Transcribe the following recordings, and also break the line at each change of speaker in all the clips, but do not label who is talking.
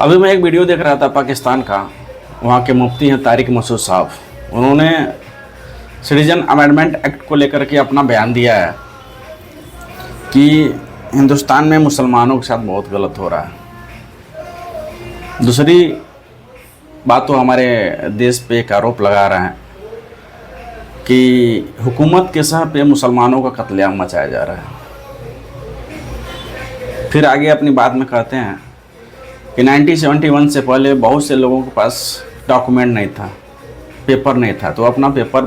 अभी मैं एक वीडियो देख रहा था पाकिस्तान का। वहाँ के मुफ्ती हैं तारिक मसूद साहब। उन्होंने सिटीजन अमेंडमेंट एक्ट को लेकर के अपना बयान दिया है कि हिंदुस्तान में मुसलमानों के साथ बहुत गलत हो रहा है। दूसरी बात तो हमारे देश पे एक आरोप लगा रहे हैं कि हुकूमत के सह पे मुसलमानों का कत्लेआम मचाया जा रहा है। फिर आगे अपनी बात में कहते हैं कि 1971 से पहले बहुत से लोगों के पास डॉक्यूमेंट नहीं था, पेपर नहीं था, तो अपना पेपर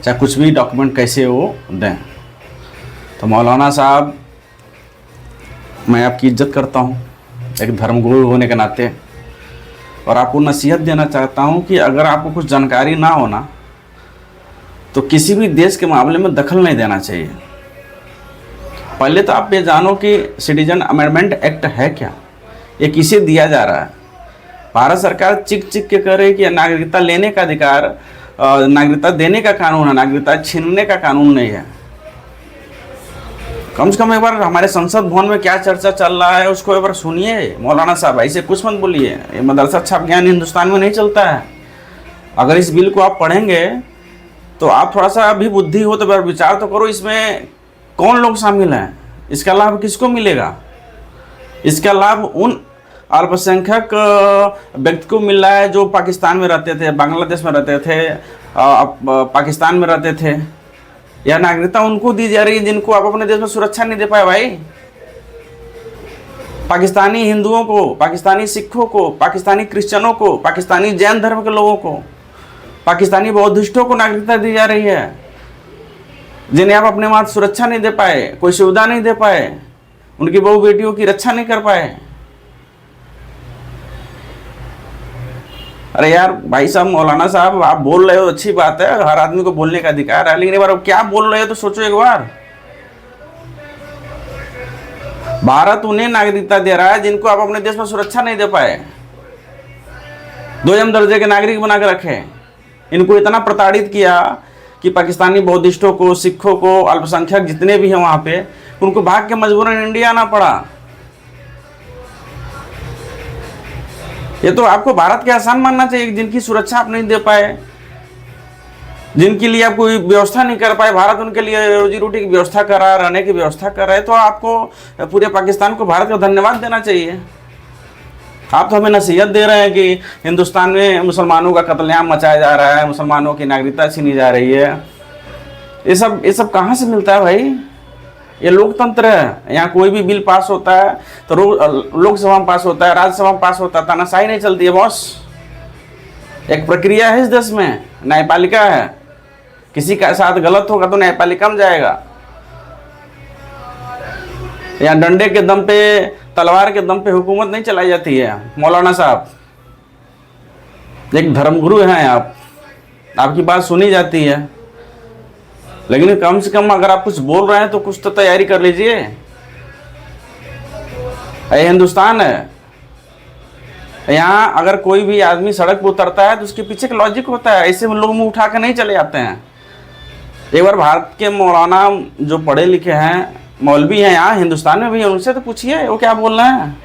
चाहे कुछ भी डॉक्यूमेंट कैसे वो दें। तो मौलाना साहब, मैं आपकी इज्जत करता हूँ एक धर्मगुरु होने के नाते, और आपको नसीहत देना चाहता हूँ कि अगर आपको कुछ जानकारी ना होना तो किसी भी देश के मामले में दखल नहीं देना चाहिए। पहले तो आप ये जानो कि सिटीजन अमेंडमेंट एक्ट है क्या, ये किसे दिया जा रहा है। भारत सरकार चिक चिक के कह रही है कि नागरिकता लेने का अधिकार नागरिकता देने का कानून है, नागरिकता छीनने का कानून नहीं है। कम से कम एक बार हमारे संसद भवन में क्या चर्चा चल रहा है उसको एक बार सुनिए। मौलाना साहब ऐसे कुछ मत बोलिए, ये मदरसा छाप ज्ञान हिंदुस्तान में नहीं चलता है। अगर इस बिल को आप पढ़ेंगे तो आप थोड़ा सा भी बुद्धि हो तो विचार तो करो, इसमें कौन लोग शामिल हैं, इसका लाभ किसको मिलेगा। इसका लाभ उन अल्पसंख्यक व्यक्ति को मिल रहा है जो पाकिस्तान में रहते थे, बांग्लादेश में रहते थे, पाकिस्तान में रहते थे। यह नागरिकता उनको दी जा रही है जिनको आप अपने देश में सुरक्षा नहीं दे पाए भाई। पाकिस्तानी हिंदुओं को, पाकिस्तानी सिखों को, पाकिस्तानी क्रिश्चियनों को, पाकिस्तानी जैन धर्म के लोगों को, पाकिस्तानी बौद्धिस्टों को नागरिकता दी जा रही है, जिन्हें आप अपने वहाँ सुरक्षा नहीं दे पाए, कोई सुविधा नहीं दे पाए, उनकी बहू बेटियों की रक्षा नहीं कर पाए। अरे यार भाई साहब, मौलाना साहब, आप बोल रहे हो अच्छी बात है, हर आदमी को बोलने का अधिकार है, लेकिन एक बार क्या बोल रहे हो तो सोचो एक बार। भारत उन्हें नागरिकता दे रहा है जिनको आप अपने देश में सुरक्षा नहीं दे पाए, दोयम दर्जे के नागरिक बना के रखे। इनको इतना प्रताड़ित किया कि पाकिस्तानी बौद्धिस्टों को, सिखों को, अल्पसंख्यक जितने भी हैं वहाँ पे, उनको भाग के मजबूरन इंडिया आना पड़ा। ये तो आपको भारत के एहसान मानना चाहिए, जिनकी सुरक्षा आप नहीं दे पाए, जिनके लिए आप कोई व्यवस्था नहीं कर पाए। भारत उनके लिए रोजी रोटी की व्यवस्था कर रहा है, रहने की व्यवस्था कर रहा है, तो आपको पूरे पाकिस्तान को भारत का धन्यवाद देना चाहिए। आप तो हमें नसीहत दे रहे हैं कि हिंदुस्तान में मुसलमानों का कत्लेआम मचाया जा रहा है, मुसलमानों की नागरिकता छीनी जा रही है। ये सब कहाँ से मिलता है भाई? ये लोकतंत्र है। यहाँ कोई भी बिल पास होता है तो लोकसभा में पास होता है, राज्यसभा में पास होता है, तानाशाही नहीं चलती है बॉस। एक प्रक्रिया है इस देश में, न्यायपालिका है। किसी का साथ गलत होगा तो न्यायपालिका में जाएगा। यहाँ डंडे के दम पे, तलवार के दम पे हुकूमत नहीं चलाई जाती है। मौलाना साहब एक धर्मगुरु हैं आप, आपकी बात सुनी जाती है, लेकिन कम से कम अगर आप कुछ बोल रहे हैं तो कुछ तो तैयारी कर लीजिए। ये हिंदुस्तान है। यहाँ अगर कोई भी आदमी सड़क पर उतरता है तो उसके पीछे का लॉजिक होता है, ऐसे लोग मुंह उठा के नहीं चले जाते हैं। एक बार भारत के मौलाना जो पढ़े लिखे हैं, मौलवी हैं यहाँ हिंदुस्तान में भी, उनसे तो पूछिए वो क्या बोल रहे हैं।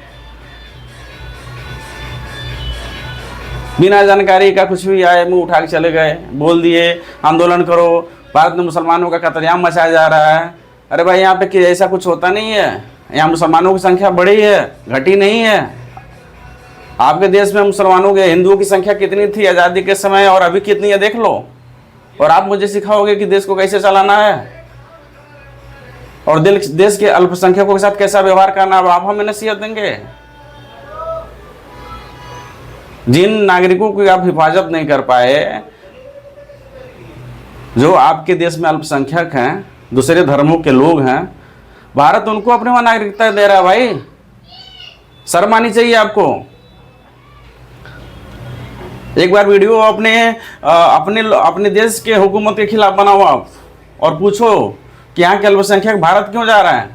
बिना जानकारी का कुछ भी आए, मुंह उठा के चले गए, बोल दिए आंदोलन करो, भारत में मुसलमानों का कत्लेआम मचाया जा रहा है। अरे भाई यहाँ पे ऐसा कुछ होता नहीं है। यहाँ मुसलमानों की संख्या बढ़ी है, घटी नहीं है। आपके देश में मुसलमानों के, हिंदुओं की संख्या कितनी थी आज़ादी के समय और अभी कितनी है देख लो, और आप मुझे सिखाओगे कि देश को कैसे चलाना है और देश के अल्पसंख्यकों के साथ कैसा व्यवहार करना है। आप हमें नसीहत देंगे? जिन नागरिकों की आप हिफाजत नहीं कर पाए, जो आपके देश में अल्पसंख्यक हैं, दूसरे धर्मों के लोग हैं, भारत उनको अपने वहां नागरिकता दे रहा है। भाई शर्म आनी चाहिए आपको। एक बार वीडियो अपने देश के हुकूमत के खिलाफ बनाओ आप, और पूछो कि यहाँ के अल्पसंख्यक भारत क्यों जा रहा है,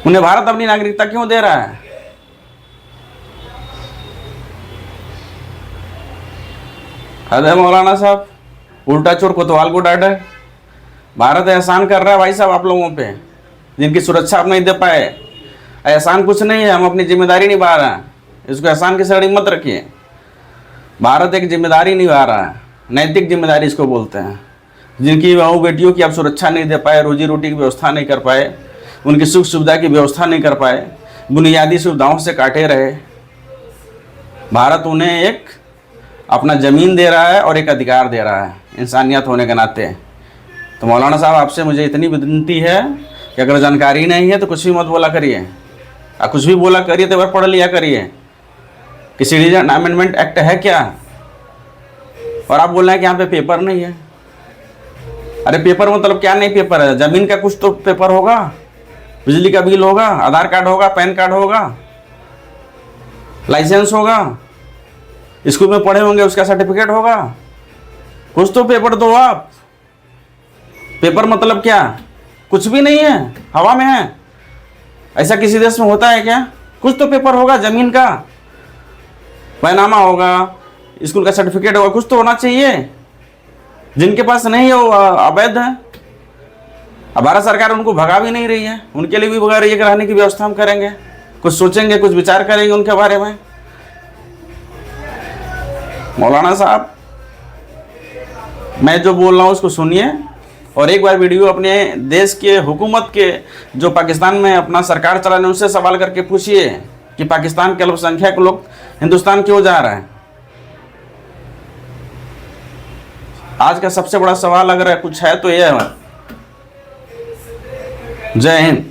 उन्हें भारत अपनी नागरिकता क्यों दे रहा है। अरे मौलाना साहब, उल्टा चोर कोतवाल को डांटे। भारत एहसान कर रहा है भाई साहब आप लोगों पे, जिनकी सुरक्षा आप नहीं दे पाए। एहसान कुछ नहीं है, हम अपनी जिम्मेदारी निभा रहे हैं, इसको एहसान की श्रेणी मत रखिए। भारत एक जिम्मेदारी निभा रहा है, नैतिक जिम्मेदारी इसको बोलते हैं। जिनकी बहू बेटियों की आप सुरक्षा नहीं दे पाए, रोजी रोटी की व्यवस्था नहीं कर पाए, उनकी सुख सुविधा की व्यवस्था नहीं कर पाए, बुनियादी सुविधाओं से काटे रहे, भारत उन्हें एक अपना ज़मीन दे रहा है और एक अधिकार दे रहा है इंसानियत होने के नाते। तो मौलाना साहब आपसे मुझे इतनी विनती है कि अगर जानकारी नहीं है तो कुछ भी मत बोला करिए, और कुछ भी बोला करिए तो एक बार पढ़ लिया करिए कि सिटीजन अमेंडमेंट एक्ट है क्या। और आप बोल रहे हैं कि यहाँ पे पेपर नहीं है। अरे पेपर मतलब क्या नहीं पेपर है? ज़मीन का कुछ तो पेपर होगा, बिजली का बिल होगा, आधार कार्ड होगा, पैन कार्ड होगा, लाइसेंस होगा, स्कूल में पढ़े होंगे उसका सर्टिफिकेट होगा, कुछ तो पेपर दो आप। पेपर मतलब क्या? कुछ भी नहीं है, हवा में है। ऐसा किसी देश में होता है क्या? कुछ तो पेपर होगा, ज़मीन का बैनामा होगा, स्कूल का सर्टिफिकेट होगा, कुछ तो होना चाहिए। जिनके पास नहीं है वो अवैध है। अब भारत सरकार उनको भगा भी नहीं रही है, उनके लिए भी भगा रही है कि रहने की व्यवस्था हम करेंगे, कुछ सोचेंगे, कुछ विचार करेंगे उनके बारे में। मौलाना साहब, मैं जो बोल रहा हूँ उसको सुनिए, और एक बार वीडियो अपने देश के हुकूमत के जो पाकिस्तान में अपना सरकार चला रहे हैं उनसे सवाल करके पूछिए कि पाकिस्तान के अल्पसंख्यक लोग हिंदुस्तान क्यों जा रहे हैं। आज का सबसे बड़ा सवाल अगर कुछ है तो यह है। जय हिंद।